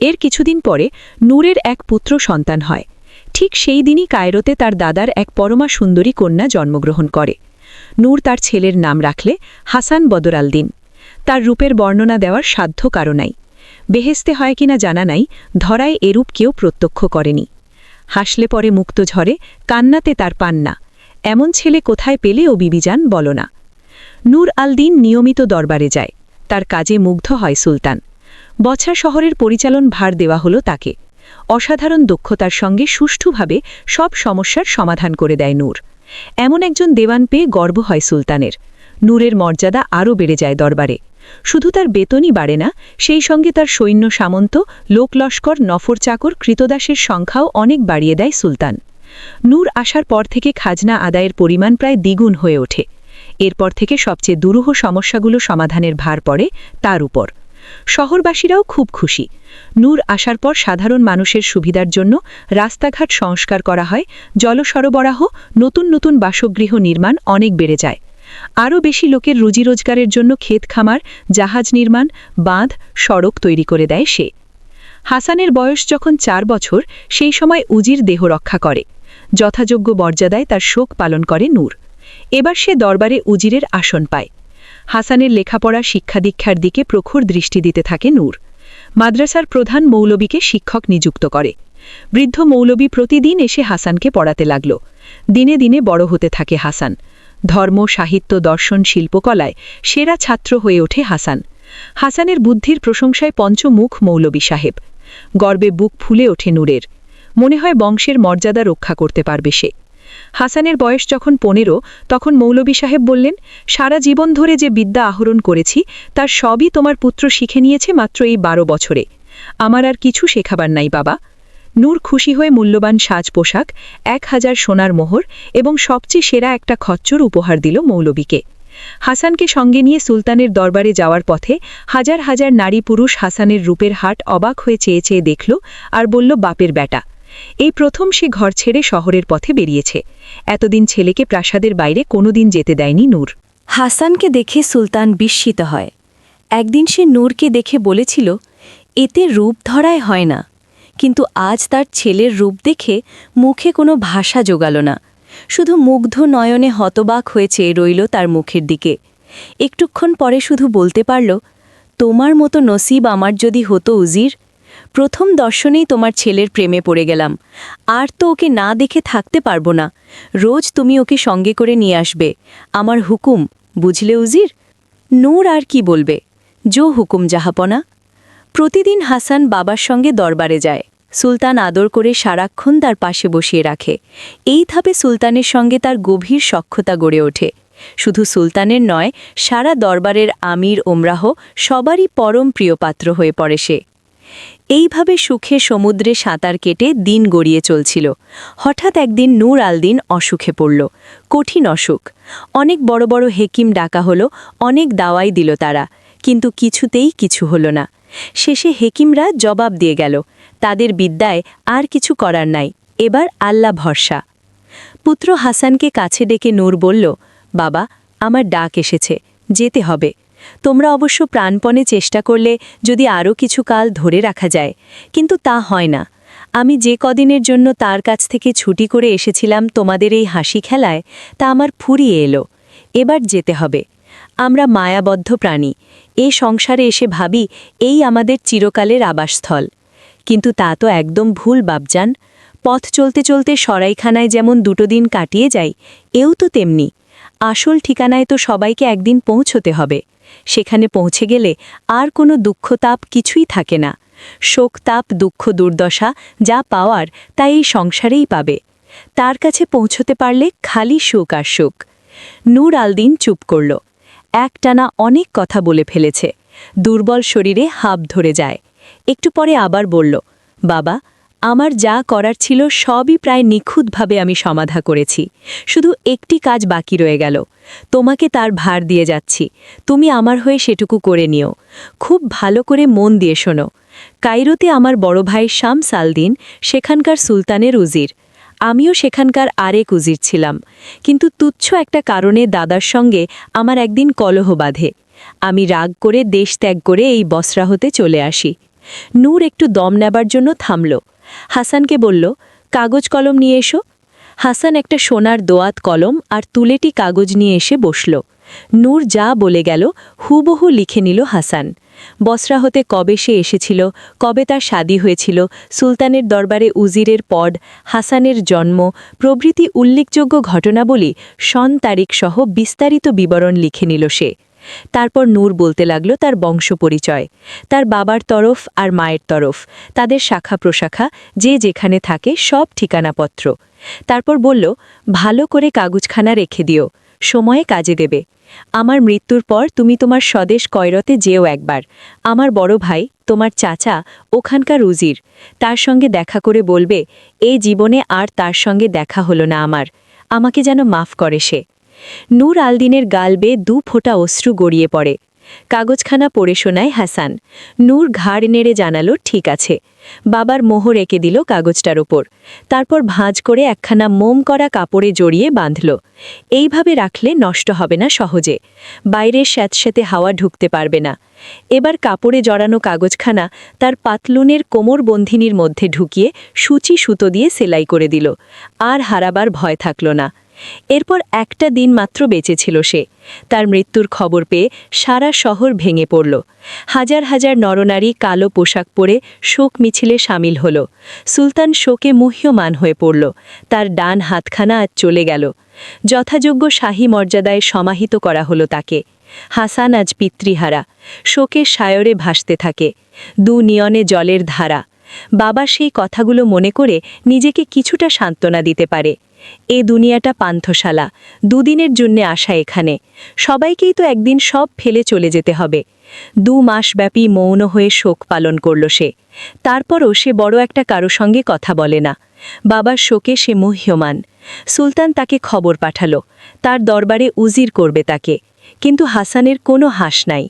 এর কিছুদিন পরে নূরের এক পুত্র সন্তান হয়। ঠিক সেই দিনই কায়রোতে তার দাদার এক পরমা সুন্দরী কন্যা জন্মগ্রহণ করে। নূর তার ছেলের নাম রাখলে হাসান বদরালদিন। তার রূপের বর্ণনা দেওয়ার সাধ্য কারো নাই। বেহেস্তে হয় কিনা জানা নাই, ধরায় এরূপ কেউ প্রত্যক্ষ করেনি। হাসলে পরে মুক্ত ঝরে, কান্নাতে তার পান্না। এমন ছেলে কোথায় পেলে ও বিবিজান বলো না। নূর আলদিন নিয়মিত দরবারে যায়। তার কাজে মুগ্ধ হয় সুলতান। বছরা শহরের পরিচালন ভার দেওয়া হলো তাকে। অসাধারণ দক্ষতার সঙ্গে সুষ্ঠুভাবে সব সমস্যার সমাধান করে দেয় নূর। এমন একজন দেওয়ান পেয়ে গর্ব হয় সুলতানের। নূরের মর্যাদা আরও বেড়ে যায় দরবারে। শুধু তার বেতনই বাড়ে না, সেই সঙ্গে তার সৈন্য সামন্ত, লোকলস্কর, নফর চাকর, কৃতদাসের সংখ্যাও অনেক বাড়িয়ে দেয় সুলতান। নূর আসার পর থেকে খাজনা আদায়ের পরিমাণ প্রায় দ্বিগুণ হয়ে ওঠে। এরপর থেকে সবচেয়ে দুরূহ সমস্যাগুলো সমাধানের ভার পড়ে তার উপর। শহরবাসীরাও খুব খুশি। নূর আসার পর সাধারণ মানুষের সুবিধার জন্য রাস্তাঘাট সংস্কার করা হয়, জলসরবরাহ, নতুন নতুন বাসগৃহ নির্মাণ অনেক বেড়ে যায়। আরও বেশি লোকের রুজি রোজগারের জন্য ক্ষেত খামার, জাহাজ নির্মাণ, বাঁধ, সড়ক তৈরি করে দেয় সে। হাসানের বয়স যখন 4 বছর, সেই সময় উজির দেহ রক্ষা করে। যথাযোগ্য মর্যাদায় তার শোক পালন করে নূর। এবার সে দরবারে উজিরের আসন পায়। হাসানের লেখাপড়া শিক্ষাদীক্ষার দিকে প্রখর দৃষ্টি দিতে থাকে নূর। মাদ্রাসার প্রধান মৌলবীকে শিক্ষক নিযুক্ত করে। বৃদ্ধ মৌলবী প্রতিদিন এসে হাসানকে পড়াতে লাগল। দিনে দিনে বড় হতে থাকে হাসান। ধর্ম, সাহিত্য, দর্শন, শিল্পকলায় সেরা ছাত্র হয়ে ওঠে হাসান। হাসানের বুদ্ধির প্রশংসায় পঞ্চমুখ মৌলবী সাহেব। গর্বে বুক ফুলে ওঠে নূরের। মনে হয় বংশের মর্যাদা রক্ষা করতে পারবে সে। হাসানের বয়স যখন 15, তখন মৌলবী সাহেব বললেন, সারা জীবন ধরে যে বিদ্যা আহরণ করেছি তার সবই তোমার পুত্র শিখে নিয়েছে মাত্র এই 12 বছরে। আমার আর কিছু শেখাবার নাই বাবা। নূর খুশি হয়ে মূল্যবান সাজ পোশাক, 1000 সোনার মোহর এবং সবচেয়ে সেরা একটা খচ্চর উপহার দিল মৌলবীকে। হাসানকে সঙ্গে নিয়ে সুলতানের দরবারে যাওয়ার পথে হাজার হাজার নারী পুরুষ হাসানের রূপের হাট অবাক হয়ে চেয়ে চেয়ে দেখল আর বলল, বাপের বেটা, এই প্রথম সে ঘর ছেড়ে শহরের পথে বেরিয়েছে। এতদিন ছেলেকে প্রাসাদের বাইরে কোনোদিন যেতে দেয়নি নূর। হাসানকে দেখে সুলতান বিস্মিত হয়। একদিন সে নূরকে দেখে বলেছিল, এতে রূপ ধরায় হয় না। কিন্তু আজ তার ছেলের রূপ দেখে মুখে কোনো ভাষা জোগাল না, শুধু মুগ্ধ নয়নে হতবাক হয়ে চেয়ে রইল তার মুখের দিকে। একটুক্ষণ পরে শুধু বলতে পারল, তোমার মতো নসিব আমার যদি হতো উজির। প্রথম দর্শনেই তোমার ছেলের প্রেমে পড়ে গেলাম, আর তো ওকে না দেখে থাকতে পারবো না। রোজ তুমি ওকে সঙ্গে করে নিয়ে আসবে, আমার হুকুম, বুঝলে উজির? নূর আর কি বলবে, জো হুকুম জাহাপনা। প্রতিদিন হাসান বাবার সঙ্গে দরবারে যায়। সুলতান আদর করে সারাক্ষণ তার পাশে বসিয়ে রাখে। এই ধাপে সুলতানের সঙ্গে তার গভীর সখ্যতা গড়ে ওঠে। শুধু সুলতানের নয়, সারা দরবারের আমির ওমরাহ সবারই পরম প্রিয় পাত্র হয়ে পড়ে সে। এইভাবে সুখে সমুদ্রে সাঁতার কেটে দিন গড়িয়ে চলছিল। হঠাৎ একদিন নূর আলদিন অসুখে পড়ল, কঠিন অসুখ। অনেক বড় বড় হেকিম ডাকা হলো, অনেক দাওয়াই দিল তারা, কিন্তু কিছুতেই কিছু হলো না। শেষে হেকিমরা জবাব দিয়ে গেল, তাদের বিদ্যায় আর কিছু করার নাই, এবার আল্লাহ ভরসা। পুত্র হাসানকে কাছে ডেকে নূর বলল, বাবা, আমার ডাক এসেছে, যেতে হবে। তোমরা অবশ্য প্রাণপণে চেষ্টা করলে যদি আরও কিছু কাল ধরে রাখা যায়, কিন্তু তা হয় না। আমি যে কদিনের জন্য তার কাছ থেকে ছুটি করে এসেছিলাম তোমাদের এই হাসি খেলায়, তা আমার ফুরিয়ে এলো, এবার যেতে হবে। আমরা মায়াবদ্ধ প্রাণী, এ সংসারে এসে ভাবি এই আমাদের চিরকালের আবাসস্থল। কিন্তু তা তো একদম ভুল বাবজান। পথ চলতে চলতে সরাইখানায় যেমন 2 দিন কাটিয়ে যাই, এও তো তেমনি। আসল ঠিকানায় তো সবাইকে একদিন পৌঁছতে হবে। সেখানে পৌঁছে গেলে আর কোনো দুঃখতাপ কিছুই থাকে না। শোকতাপ, দুঃখ, দুর্দশা যা পাওয়ার তা এই সংসারেই পাবে। তার কাছে পৌঁছতে পারলে খালি সুখ আর সুখ। নূর আলদিন চুপ করল। একটানা অনেক কথা বলে ফেলেছে, দুর্বল শরীরে হাঁপ ধরে যায়। একটু পরে আবার বলল, বাবা, আমার যা করার ছিল সবই প্রায় নিখুঁতভাবে আমি সমাধা করেছি, শুধু একটি কাজ বাকি রয়ে গেল। তোমাকে তার ভার দিয়ে যাচ্ছি, তুমি আমার হয়ে সেটুকু করে নিও। খুব ভালো করে মন দিয়ে শোনো। কায়রোতে আমার বড় ভাই শামস আলদিন সেখানকার সুলতানের উজির, আমিও সেখানকার আরেক উজির ছিলাম। কিন্তু তুচ্ছ একটা কারণে দাদার সঙ্গে আমার একদিন কলহ বাঁধে। আমি রাগ করে দেশ ত্যাগ করে এই বসরা হতে চলে আসি। নূর একটু দম নেবার জন্য থামল। হাসানকে বলল, কাগজ কলম নিয়ে এসো। হাসান একটা সোনার দোয়াত কলম আর তুলেটি কাগজ নিয়ে এসে বসল। নূর যা বলে গেল হুবহু লিখে নিল হাসান। বসরা হতে কবে সে এসেছিল, কবে তার শাদী হয়েছিল, সুলতানের দরবারে উজিরের পদ, হাসানের জন্ম প্রভৃতি উল্লেখযোগ্য ঘটনাবলী সন তারিখ সহ বিস্তারিত বিবরণ লিখে নিল সে। তারপর নূর বলতে লাগল তার বংশ পরিচয়, তার বাবার তরফ আর মায়ের তরফ, তাদের শাখা প্রশাখা, যে যেখানে থাকে সব ঠিকানাপত্র। তারপর বলল, ভালো করে কাগজখানা রেখে দিও, সময়ে কাজে দেবে। আমার মৃত্যুর পর তুমি তোমার স্বদেশ কয়রতে যেও একবার। আমার বড় ভাই, তোমার চাচা, ওখানকার উজির, তার সঙ্গে দেখা করে বলবে, এই জীবনে আর তার সঙ্গে দেখা হলো না আমার, আমাকে যেন মাফ করে সে। নূর আলদিনের গাল বেয়ে 2 ফোঁটা অশ্রু গড়িয়ে পড়ে। কাগজখানা পড়ে শোনায় হাসান। নূর ঘাড় নেড়ে জানালো, ঠিক আছে। বাবার মোহর এঁকে দিল কাগজটার ওপর। তারপর ভাঁজ করে একখানা মোম করা কাপড়ে জড়িয়ে বাঁধল। এইভাবে রাখলে নষ্ট হবে না সহজে, বাইরের স্যাঁতস্যাঁতে হাওয়া ঢুকতে পারবে না। এবার কাপড়ে জড়ানো কাগজখানা তার পাতলুনের কোমরবন্ধিনীর মধ্যে ঢুকিয়ে সূচি সুতো দিয়ে সেলাই করে দিল। আর হারাবার ভয় থাকল না। এরপর একটা দিন মাত্র বেঁচে ছিল সে। তার মৃত্যুর খবর পেয়ে সারা শহর ভেঙে পড়ল। হাজার হাজার নরনারী কালো পোশাক পরে শোক মিছিলে সামিল হল। সুলতান শোকে মুহ্যমান হয়ে পড়ল। তার ডান হাতখানা আজ চলে গেল। যথাযোগ্য শাহী মর্যাদায় সমাহিত করা হলো তাকে। হাসান আজ পিতৃহারা, শোকের সায়রে ভাসতে থাকে। 2 নিয়নে জলের ধারা। বাবা সেই কথাগুলো মনে করে নিজেকে কিছুটা সান্ত্বনা দিতে পারে। এ দুনিয়াটা পান্থশালা, 2 দিনের জন্যে আসা এখানে। সবাইকেই তো একদিন সব ফেলে চলে যেতে হবে। 2 মাসব্যাপী মৌন হয়ে শোক পালন করল সে। তারপরও সে বড় একটা কারো সঙ্গে কথা বলে না। বাবার শোকে সে মুহ্যমান। সুলতান তাকে খবর পাঠালো, তার দরবারে উজির করবে তাকে। কিন্তু হাসানের কোনো হাস নাই।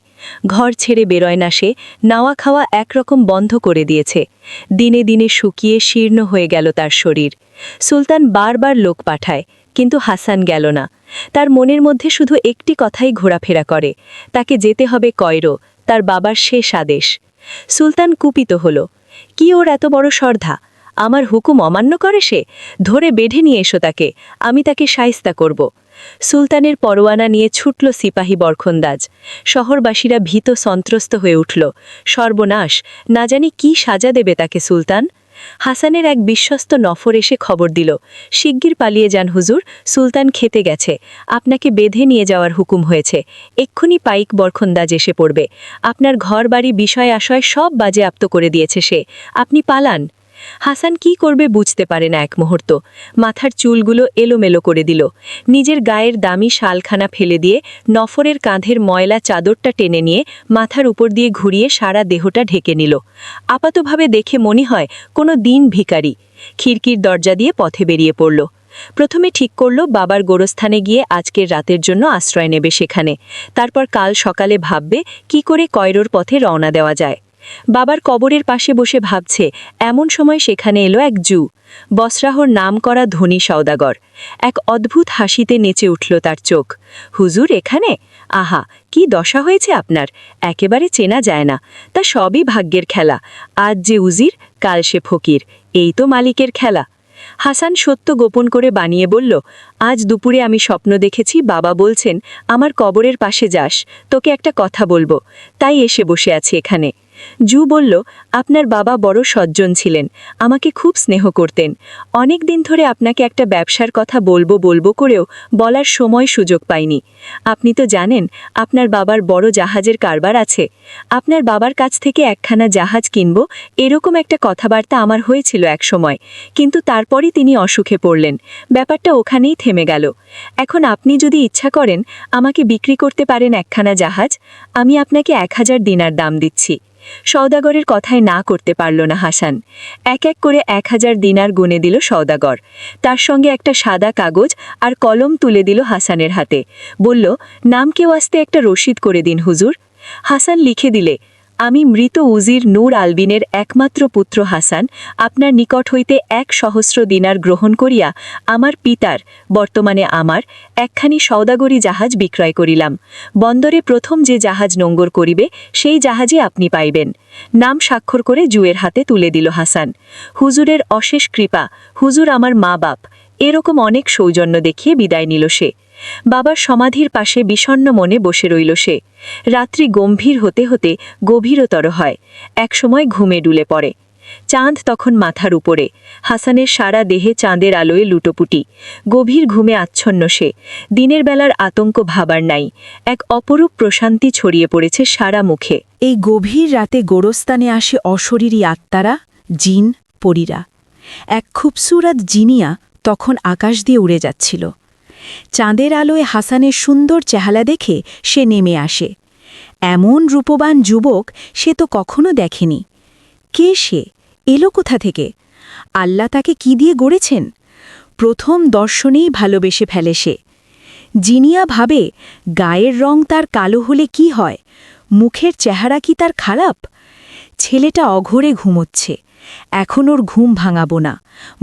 ঘর ছেড়ে বেরোয় না সে, নাওয়া খাওয়া একরকম বন্ধ করে দিয়েছে। দিনে দিনে শুকিয়ে শীর্ণ হয়ে গেল তার শরীর। সুলতান বারবার লোক পাঠায়, কিন্তু হাসান গেল না। তার মনের মধ্যে শুধু একটি কথাই ঘোরাফেরা করে, তাকে যেতে হবে কয়রো, তার বাবার শেষ আদেশ। সুলতান কুপিত হল, কি ওর এত বড় সর্ধা? আমার হুকুম অমান্য করে সে? ধরে বেঁধে নিয়ে এসো তাকে, আমি তাকে শায়েস্তা করব। সুলতানের পরোয়ানা নিয়ে ছুটল সিপাহী বরখন্দাজ। শহরবাসীরা ভীত সন্ত্রস্ত হয়ে উঠল। সর্বনাশ, না জানি কি সাজা দেবে তাকে সুলতান। হাসানের এক বিশ্বস্ত নফর এসে খবর দিল, শিগগির পালিয়ে যান হুজুর, সুলতান খেতে গেছে, আপনাকে বেঁধে নিয়ে যাওয়ার হুকুম হয়েছে। এক্ষুনি পাইক বরখন্দাজ এসে পড়বে। আপনার ঘর বাড়ি বিষয় আশয় সব বাজেয়াপ্ত করে দিয়েছে সে, আপনি পালান। হাসান কি করবে বুঝতে পারে না এক মুহূর্ত। মাথার চুলগুলো এলোমেলো করে দিল। নিজের গায়ের দামি শালখানা ফেলে দিয়ে নফরের কাঁধের ময়লা চাদরটা টেনে নিয়ে মাথার উপর দিয়ে ঘুরিয়ে সারা দেহটা ঢেকে নিল। আপাতভাবে দেখে মনে হয় কোনো দিন ভিখারি। খিড়কির দরজা দিয়ে পথে বেরিয়ে পড়ল। প্রথমে ঠিক করল বাবার গোরস্থানে গিয়ে আজকের রাতের জন্য আশ্রয় নেবে সেখানে। তারপর কাল সকালে ভাববে কি করে কয়রোর পথে রওনা দেওয়া যায়। বাবার কবরের পাশে বসে ভাবছে, এমন সময় সেখানে এলো এক জু, বসরাহর নাম করা ধনী সওদাগর। এক অদ্ভুত হাসিতে নেচে উঠল তার চোখ। হুজুর এখানে? আহা, কি দশা হয়েছে আপনার, একেবারে চেনা যায় না। তা সবই ভাগ্যের খেলা। আজ যে উজির, কাল সে ফকির, এই তো মালিকের খেলা। হাসান সত্য গোপন করে বানিয়ে বলল, আজ দুপুরে আমি স্বপ্ন দেখেছি বাবা বলছেন আমার কবরের পাশে যাস, তোকে একটা কথা বলবো, তাই এসে বসে আছি এখানে। জু বলল, আপনার বাবা বড় সজ্জন ছিলেন, আমাকে খুব স্নেহ করতেন। অনেক দিন ধরে আপনাকে একটা ব্যবসার কথা বলবো করেও বলার সময় সুযোগ পাইনি। আপনি তো জানেন আপনার বাবার বড় জাহাজের কারবার আছে। আপনার বাবার কাছ থেকে একখানা জাহাজ কিনব, এরকম একটা কথাবার্তা আমার হয়েছিল এক সময়, কিন্তু তারপরই তিনি অসুখে পড়লেন। ব্যাপারটা ওখানেই থেমে গেল। এখন আপনি যদি ইচ্ছা করেন আমাকে বিক্রি করতে পারেন একখানা জাহাজ, আমি আপনাকে 1000 দিনার দাম দিচ্ছি। সওদাগরের কথায় না করতে পারল না হাসান। এক এক করে 1000 দিনার গুনে দিল সওদাগর। তার সঙ্গে একটা সাদা কাগজ আর কলম তুলে দিল হাসানের হাতে। বলল, নাম কেউ আসতে একটা রসিদ করে দিন হুজুর। হাসান লিখে দিলে, আমি মৃত উজির নূর আলবিনের একমাত্র পুত্র হাসান আপনার নিকট হইতে 1,000 দিনার গ্রহণ করিয়া আমার পিতার, বর্তমানে আমার, একখানি সওদাগরি জাহাজ বিক্রয় করিলাম। বন্দরে প্রথম যে জাহাজ নোঙ্গর করিবে সেই জাহাজে আপনি পাইবেন। নাম স্বাক্ষর করে জুয়ের হাতে তুলে দিল হাসান। হুজুরের অশেষ কৃপা, হুজুর আমার মা বাপ, এরকম অনেক সৌজন্য দেখিয়ে বিদায় নিল সে। বাবার সমাধির পাশে বিষণ্ণ মনে বসে রইল সে। রাত্রি গম্ভীর হতে হতে গভীরতর হয়। একসময় ঘুমে ডুলে পড়ে। চাঁদ তখন মাথার উপরে। হাসানের সারা দেহে চাঁদের আলোয় লুটোপুটি। গভীর ঘুমে আচ্ছন্ন সে। দিনের বেলার আতঙ্ক ভাবার নাই। এক অপরূপ প্রশান্তি ছড়িয়ে পড়েছে সারা মুখে। এই গভীর রাতে গোরস্থানে আসে অশরীরী আত্মারা, জিন, পরীরা। এক খুবসুরত জিনিয়া তখন আকাশ দিয়ে উড়ে যাচ্ছিল। চাঁদের আলোয় হাসানের সুন্দর চেহারা দেখে সে নেমে আসে। এমন রূপবান যুবক সে তো কখনো দেখেনি। কে সে? এলো কোথা থেকে? আল্লাহ তাকে কি দিয়ে গড়েছেন? প্রথম দর্শনেই ভালোবেসে ফেলে সে। জিনিয়া ভাবে, গায়ের রং তার কালো হলে কি হয়? মুখের চেহারা কি তার খারাপ? ছেলেটা অঘোরে ঘুমোচ্ছে। এখন ওর ঘুম ভাঙাবো না,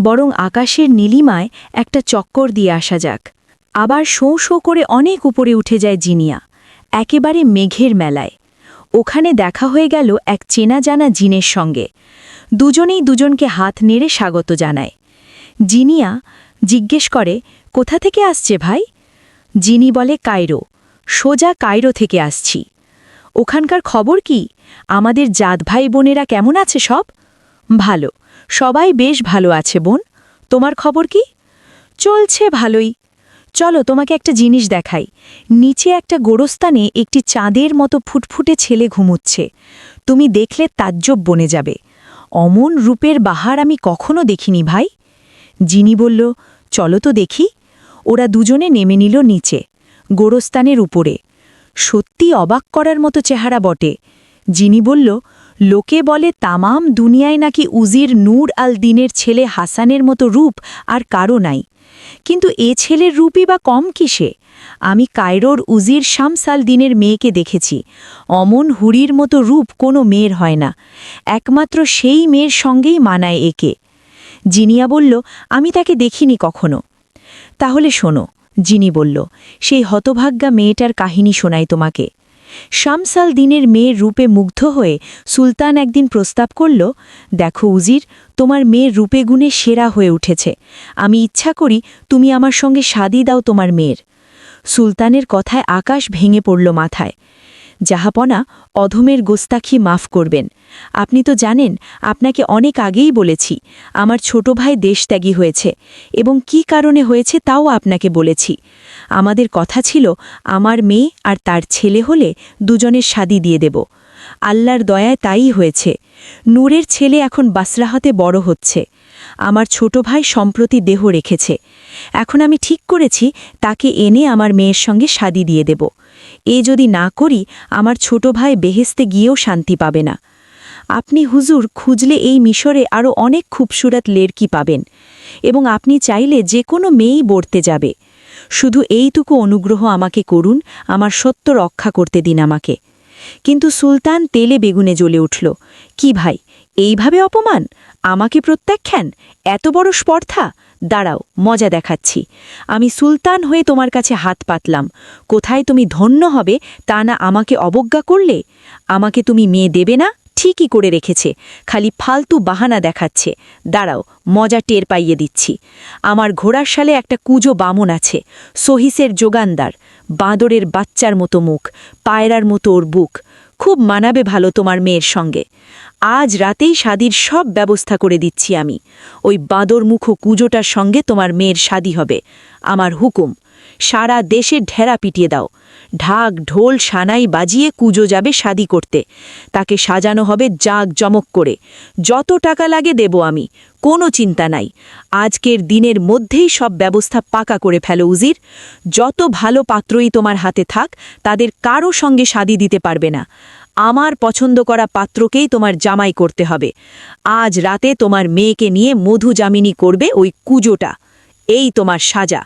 বরং আকাশের নীলিমায় একটা চক্কর দিয়ে আসা যাক। আবার শোঁ শোঁ করে অনেক উপরে উঠে যায় জিনিয়া, একেবারে মেঘের মেলায়। ওখানে দেখা হয়ে গেল এক চেনা জানা জিনের সঙ্গে। দুজনেই দুজনকে হাত নেড়ে স্বাগত জানায়। জিনিয়া জিজ্ঞেস করে, কোথা থেকে আসছে ভাই? জিনি বলে, কায়রো। সোজা কায়রো থেকে আসছি। ওখানকার খবর কি? আমাদের জাত ভাই বোনেরা কেমন আছে সব? ভালো, সবাই বেশ ভালো আছে বোন। তোমার খবর কি? চলছে ভালোই। চলো তোমাকে একটা জিনিস দেখাই। নিচে একটা গোরস্থানে একটি চাঁদের মতো ফুটফুটে ছেলে ঘুমুচ্ছে। তুমি দেখলে তাজ্জব বনে যাবে। অমন রূপের বাহার আমি কখনো দেখিনি ভাই। জিনি বলল, চলো তো দেখি। ওরা দুজনে নেমে নিল নিচে, গোরস্থানের উপরে। সত্যি অবাক করার মতো চেহারা বটে। জিনি বলল, লোকে বলে তামাম দুনিয়ায় নাকি উজির নূর আল দিনের ছেলে হাসানের মতো রূপ আর কারো নাই। কিন্তু এ ছেলের রূপই বা কম কিসে? আমি কায়রোর উজির শামসাল দিনের মেয়েকে দেখেছি। অমন হুরির মতো রূপ কোনো মেয়ের হয় না, একমাত্র সেই মেয়ের সঙ্গেই মানায় একে। জিনিয়া বলল, আমি তাকে দেখিনি কখনো। তাহলে শোনো, জিনি বলল, সেই হতভাগ্যা মেয়েটার কাহিনী শোনাই তোমাকে। শামসাল দিনের মেয়ের রূপে মুগ্ধ হয়ে সুলতান একদিন প্রস্তাব করল, দেখো উজির, তোমার মেয়ের রূপে গুণে সেরা হয়ে উঠেছে, আমি ইচ্ছা করি তুমি আমার সঙ্গে শাদী দাও তোমার মেয়ের। সুলতানের কথায় আকাশ ভেঙে পড়ল মাথায়। জাহাপনা, অধমের গোস্তাখি মাফ করবেন। আপনি তো জানেন, আপনাকে অনেক আগেই বলেছি আমার ছোট ভাই দেশত্যাগী হয়েছে, এবং কি কারণে হয়েছে তাও আপনাকে বলেছি। আমাদের কথা ছিল আমার মেয়ে আর তার ছেলে হলে দুজনের শাদী দিয়ে দেব। আল্লাহর দয়ায় তাই হয়েছে। নূরের ছেলে এখন বাসরাহতে বড় হচ্ছে। আমার ছোট ভাই সম্প্রতি দেহ রেখেছে। এখন আমি ঠিক করেছি তাকে এনে আমার মেয়ের সঙ্গে শাদী দিয়ে দেব। এ যদি না করি, আমার ছোট ভাই বেহেস্তে গিয়েও শান্তি পাবে না। আপনি হুজুর খুঁজলে এই মিশরে আরও অনেক খুবসুরত লেরকি পাবেন, এবং আপনি চাইলে যে কোনো মেয়েই বর্তে যাবে। শুধু এইটুকু অনুগ্রহ আমাকে করুন, আমার সত্য রক্ষা করতে দিন আমাকে। কিন্তু সুলতান তেলে বেগুনে জ্বলে উঠল। কি ভাই, এইভাবে অপমান? আমাকে প্রত্যাখ্যান? এত বড় স্পর্ধা? দাঁড়াও, মজা দেখাচ্ছি। আমি সুলতান হয়ে তোমার কাছে হাত পাতলাম। কোথায় তুমি ধন্য হবে তা না আমাকে অবজ্ঞা করলে? আমাকে তুমি মেয়ে দেবে না? ঠিকই করে রেখেছে, খালি ফালতু বাহানা দেখাচ্ছে। দাঁড়াও, মজা টের পাইয়ে দিচ্ছি। আমার ঘোড়ার সালে একটা কুজো বামন আছে, সহিসের যোগানদার, বাঁদরের বাচ্চার মতো মুখ, পায়রার মতো ওর বুক। খুব মানাবে ভালো তোমার মেয়ের সঙ্গে। আজ রাতেই শাদীর সব ব্যবস্থা করে দিচ্ছি আমি। ওই বাঁদরমুখো কুজোটার সঙ্গে তোমার মেয়ের শাদী হবে। আমার হুকুম, সারা দেশে ঢেরা পিটিয়ে দাও। ঢাক ঢোল সানাই বাজিয়ে কুজো যাবে শাদী করতে। তাকে সাজানো হবে জাঁকজমক করে। যত টাকা লাগে দেব আমি, কোনো চিন্তা নাই। আজকের দিনের মধ্যেই সব ব্যবস্থা পাকা করে ফেলো উজির। যত ভালো পাত্রই তোমার হাতে থাক, তাদের কারো সঙ্গে শাদী দিতে পারবে না। আমার পছন্দ করা পাত্রকেই তোমার জামাই করতে হবে। আজ রাতে তোমার মেয়েকে নিয়ে মধু জামিনী করবে ওই কুজোটা। এই তোমার সাজা।